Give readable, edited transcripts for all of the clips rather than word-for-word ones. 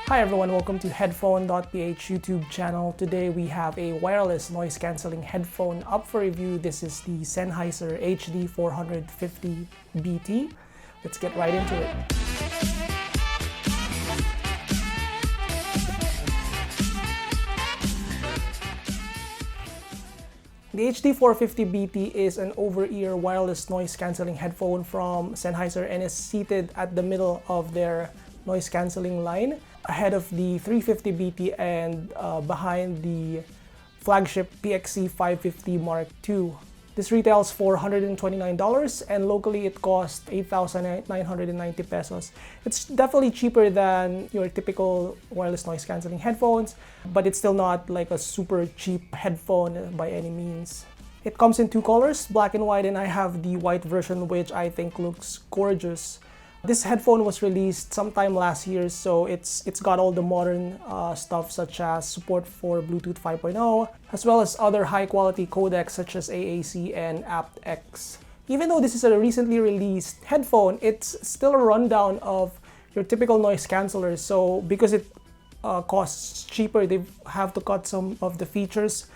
Hi everyone, welcome to headphone.ph YouTube channel. Today we have a wireless noise cancelling headphone up for review. This is the Sennheiser HD450 BT. Let's get right into it. The HD450 BT is an over-ear wireless noise cancelling headphone from Sennheiser and is seated at the middle of their noise cancelling line, ahead of the 350 BT and behind the flagship PXC 550 Mark II. This retails for $129 and locally it costs 8,990 pesos. It's definitely cheaper than your typical wireless noise cancelling headphones, but it's still not like a super cheap headphone by any means. It comes in two colors, black and white, and I have the white version, which I think looks gorgeous. This headphone was released sometime last year, so it's got all the modern stuff such as support for Bluetooth 5.0, as well as other high-quality codecs such as AAC and aptX. Even though this is a recently released headphone, it's still a rundown of your typical noise cancellers. So because it costs cheaper, they have to cut some of the features.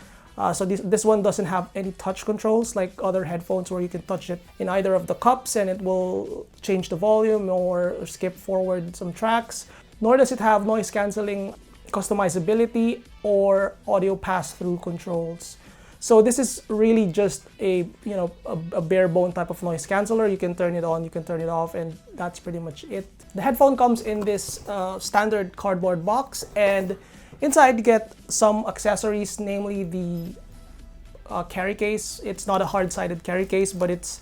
So this one doesn't have any touch controls like other headphones where you can touch it in either of the cups and it will change the volume or skip forward some tracks. Nor does it have noise cancelling customizability or audio pass-through controls. So this is really just a bare bone type of noise canceller. You can turn it on, you can turn it off, and that's pretty much it. The headphone comes in this standard cardboard box, and inside you get some accessories, namely the carry case. It's not a hard-sided carry case, but it's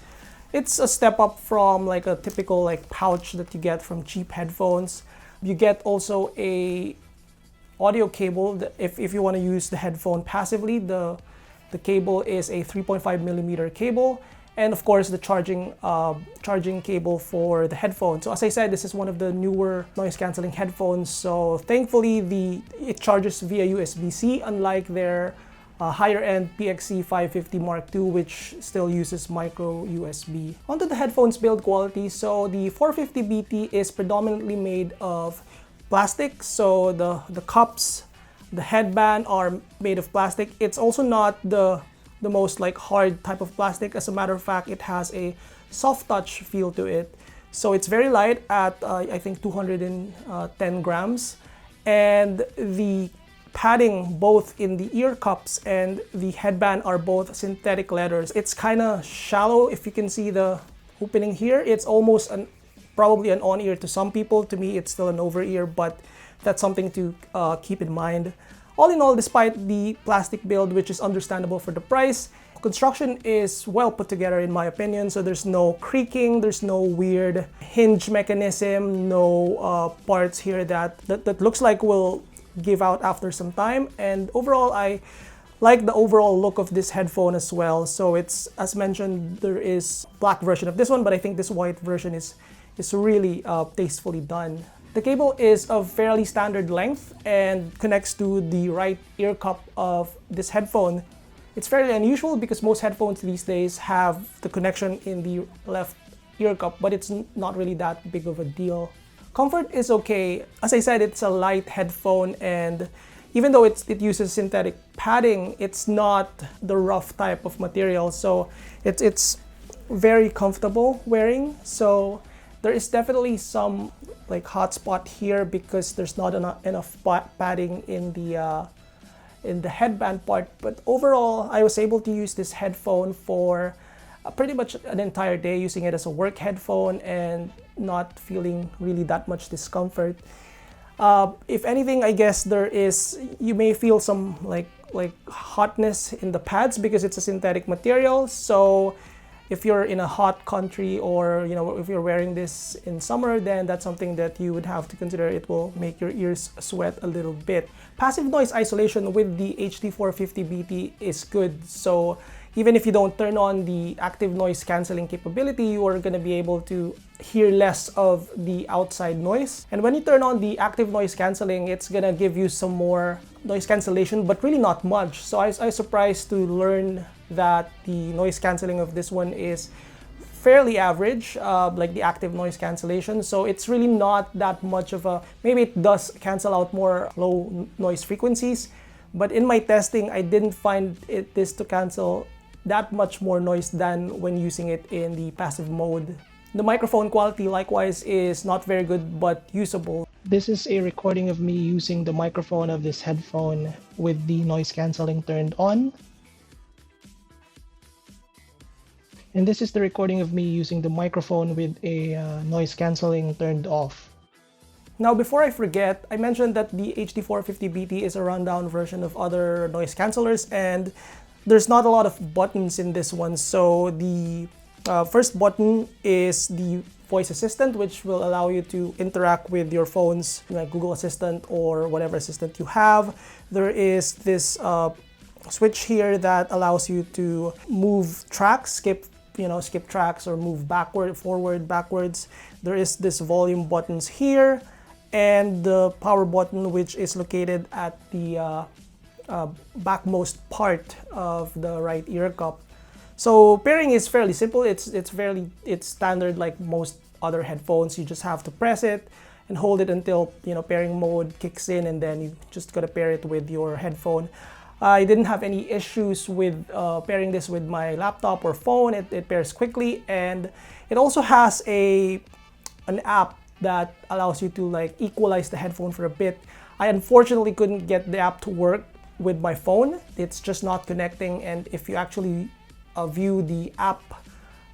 a step up from like a typical like pouch that you get from cheap headphones. You get also a audio cable. If you want to use the headphone passively, the cable is a 3.5mm cable, and of course the charging cable for the headphone. So as I said, this is one of the newer noise cancelling headphones, so thankfully it charges via USB-C, unlike their higher end PXC 550 Mark II, which still uses micro USB. Onto the headphones build quality. So the 450 BT is predominantly made of plastic, so the cups, the headband are made of plastic. It's also not the most like hard type of plastic. As a matter of fact, it has a soft touch feel to it. So it's very light at I think 210 grams. And the padding both in the ear cups and the headband are both synthetic leathers. It's kind of shallow. If you can see the opening here, it's almost probably an on-ear to some people. To me, it's still an over-ear, but that's something to keep in mind. All in all, despite the plastic build, which is understandable for the price, construction is well put together in my opinion. So there's no creaking, there's no weird hinge mechanism, no parts here that looks like will give out after some time. And overall, I like the overall look of this headphone as well. So it's, as mentioned, there is black version of this one, but I think this white version is really tastefully done. The cable is of fairly standard length and connects to the right ear cup of this headphone. It's fairly unusual because most headphones these days have the connection in the left ear cup, but it's not really that big of a deal. Comfort is okay. As I said, it's a light headphone, and even though it uses synthetic padding, it's not the rough type of material, so it's very comfortable wearing. So there is definitely some like hot spot here because there's not enough padding in the headband part. But overall, I was able to use this headphone for pretty much an entire day, using it as a work headphone and not feeling really that much discomfort. If anything, I guess you may feel some like hotness in the pads because it's a synthetic material. So if you're in a hot country, or if you're wearing this in summer, then that's something that you would have to consider. It will make your ears sweat a little bit. Passive noise isolation with the HD450 BT is good. So even if you don't turn on the active noise cancelling capability, you are going to be able to hear less of the outside noise. And when you turn on the active noise cancelling, it's going to give you some more noise cancellation, but really not much. So I was surprised to learn that the noise cancelling of this one is fairly average, like the active noise cancellation. So it's really not that much of a, maybe it does cancel out more low noise frequencies, but in my testing, I didn't find this to cancel that much more noise than when using it in the passive mode. The microphone quality likewise is not very good, but usable. This is a recording of me using the microphone of this headphone with the noise cancelling turned on. And this is the recording of me using the microphone with a noise cancelling turned off. Now, before I forget, I mentioned that the HD450 BT is a rundown version of other noise cancellers, and there's not a lot of buttons in this one. So the first button is the voice assistant, which will allow you to interact with your phones, like Google Assistant or whatever assistant you have. There is this switch here that allows you to move tracks, skip tracks, or move backward, forward, backwards. There is this volume buttons here, and the power button, which is located at the backmost part of the right ear cup. So pairing is fairly simple. It's standard like most other headphones. You just have to press it and hold it until pairing mode kicks in, and then you just gotta pair it with your headphone. I didn't have any issues with pairing this with my laptop or phone. It pairs quickly, and it also has an app that allows you to like equalize the headphone for a bit. I unfortunately couldn't get the app to work with my phone. It's just not connecting, and if you actually view the app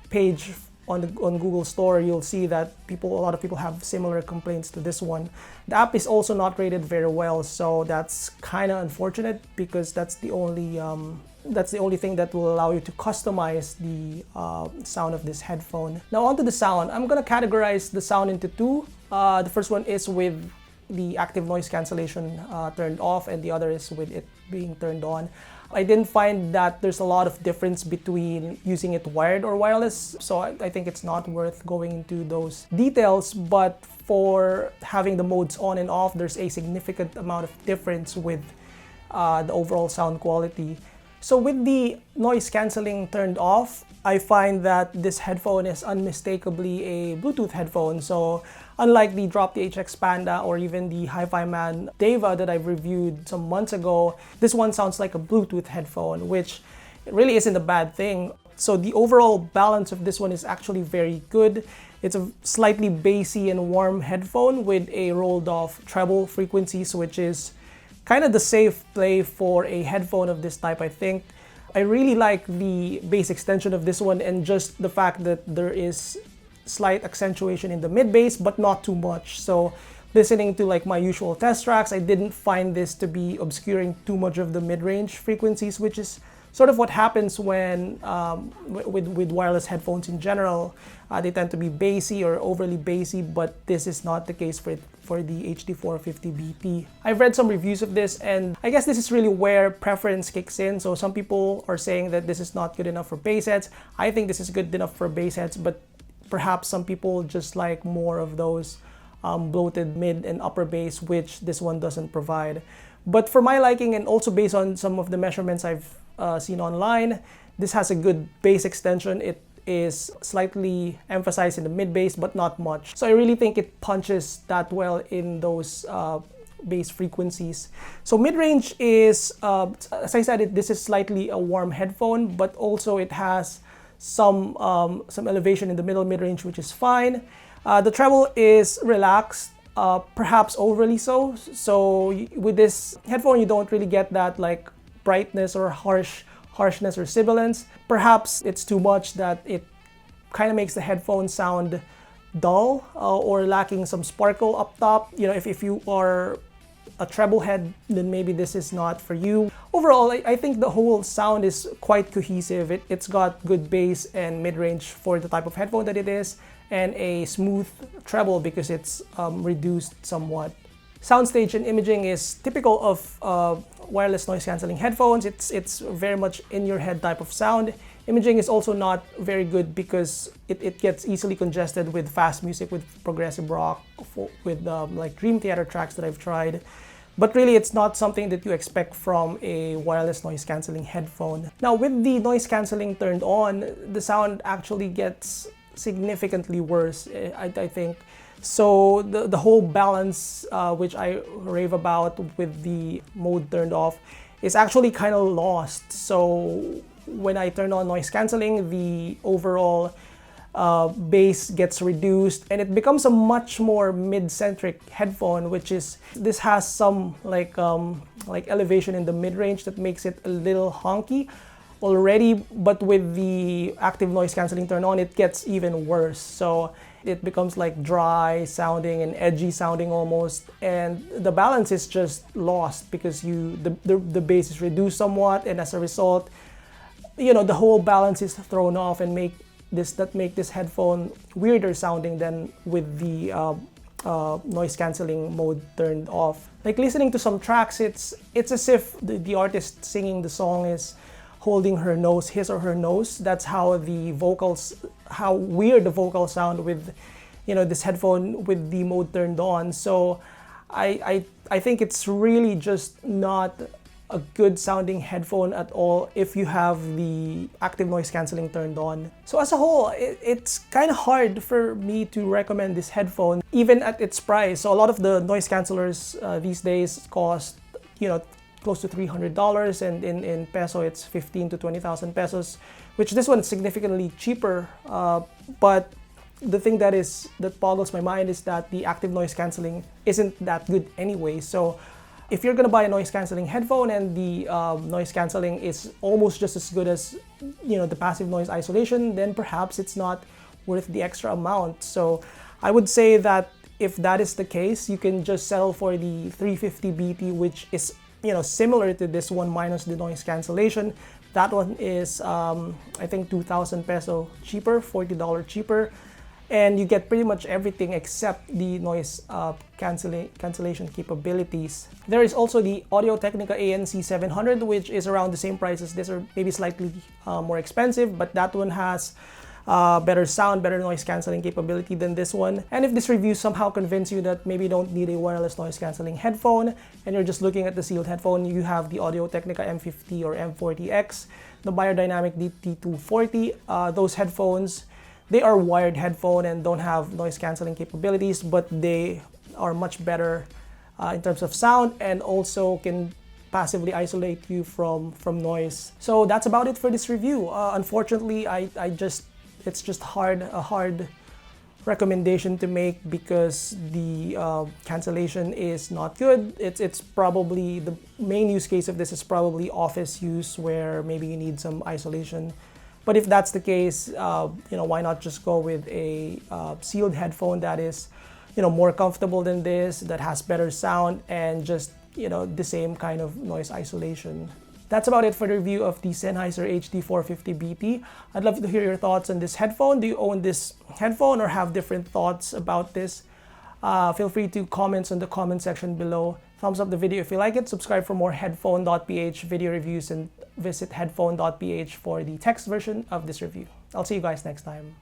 page on Google Store, you'll see that a lot of people have similar complaints to this one. The app is also not rated very well, so that's kind of unfortunate, because that's the only thing that will allow you to customize the sound of this headphone. Now onto the sound. I'm gonna categorize the sound into two. The first one is with the active noise cancellation turned off, and the other is with it being turned on. I didn't find that there's a lot of difference between using it wired or wireless, so I think it's not worth going into those details, but for having the modes on and off, there's a significant amount of difference with the overall sound quality. So with the noise cancelling turned off, I find that this headphone is unmistakably a Bluetooth headphone. So unlike the Drop the HX Panda or even the Hi-Fi Man Deva that I've reviewed some months ago, this one sounds like a Bluetooth headphone, which really isn't a bad thing. So the overall balance of this one is actually very good. It's a slightly bassy and warm headphone with a rolled off treble frequencies, which is kind of the safe play for a headphone of this type, I think. I really like the bass extension of this one, and just the fact that there is slight accentuation in the mid bass, but not too much. So listening to like my usual test tracks, I didn't find this to be obscuring too much of the mid-range frequencies, which is sort of what happens when with wireless headphones in general. They tend to be bassy or overly bassy, but this is not the case for the HD450 BT. I've read some reviews of this, and I guess this is really where preference kicks in. So some people are saying that this is not good enough for bass heads. I think this is good enough for bass heads, but perhaps some people just like more of those bloated mid and upper bass, which this one doesn't provide. But for my liking, and also based on some of the measurements I've seen online, this has a good bass extension. It is slightly emphasized in the mid bass, but not much. So I really think it punches that well in those bass frequencies. So mid-range is, as I said, this is slightly a warm headphone, but also it has some elevation in the middle mid-range, which is fine. The treble is relaxed, perhaps overly so. So with this headphone, you don't really get that like brightness or harshness or sibilance. Perhaps it's too much that it kind of makes the headphone sound dull or lacking some sparkle up top. If you are a treble head, then maybe this is not for you. Overall, I think the whole sound is quite cohesive. It's got good bass and mid-range for the type of headphone that it is, and a smooth treble because it's reduced somewhat. Soundstage and imaging is typical of wireless noise cancelling headphones. It's very much in your head type of sound. Imaging is also not very good because it gets easily congested with fast music, with progressive rock, with like Dream Theater tracks that I've tried. But really, it's not something that you expect from a wireless noise cancelling headphone. Now, with the noise cancelling turned on, the sound actually gets significantly worse, I think. So the whole balance, which I rave about with the mode turned off, is actually kind of lost. So when I turn on noise cancelling, the overall bass gets reduced and it becomes a much more mid-centric headphone, which is, this has some like elevation in the mid-range that makes it a little honky already, but with the active noise cancelling turned on, it gets even worse. So it becomes like dry sounding and edgy sounding almost, and the balance is just lost because the bass is reduced somewhat, and as a result, the whole balance is thrown off and make this headphone weirder sounding than with the noise cancelling mode turned off. Like listening to some tracks, it's as if the artist singing the song is holding her nose, his or her nose. That's how how weird the vocals sound with, this headphone with the mode turned on. So I think it's really just not a good sounding headphone at all if you have the active noise cancelling turned on. So as a whole, it's kind of hard for me to recommend this headphone, even at its price. So a lot of the noise cancellers these days cost, close to $300, and in peso it's 15 to 20,000 pesos, which this one is significantly cheaper. But the thing that boggles my mind is that the active noise cancelling isn't that good anyway. So if you're gonna buy a noise cancelling headphone and the noise cancelling is almost just as good as the passive noise isolation, then perhaps it's not worth the extra amount. So I would say that if that is the case, you can just settle for the 350 BT, which is similar to this one minus the noise cancellation. That one is I think 2,000 peso cheaper, $40 cheaper, and you get pretty much everything except the noise cancellation capabilities. There is also the Audio-Technica ANC 700, which is around the same price as this, or maybe slightly more expensive, but that one has better sound, better noise cancelling capability than this one. And if this review somehow convince you that maybe you don't need a wireless noise cancelling headphone and you're just looking at the sealed headphone, you have the Audio-Technica M50 or M40X, the Biodynamic DT240. Those headphones, they are wired headphone and don't have noise cancelling capabilities, but they are much better in terms of sound, and also can passively isolate you from noise. So that's about it for this review. Unfortunately, it's just a hard recommendation to make because the cancellation is not good. It's probably, the main use case of this is probably office use where maybe you need some isolation. But if that's the case, why not just go with a sealed headphone that is, more comfortable than this, that has better sound, and just, the same kind of noise isolation. That's about it for the review of the Sennheiser HD450 BT. I'd love to hear your thoughts on this headphone. Do you own this headphone or have different thoughts about this? Feel free to comment on the comment section below. Thumbs up the video if you like it. Subscribe for more headphone.ph video reviews, and visit headphone.ph for the text version of this review. I'll see you guys next time.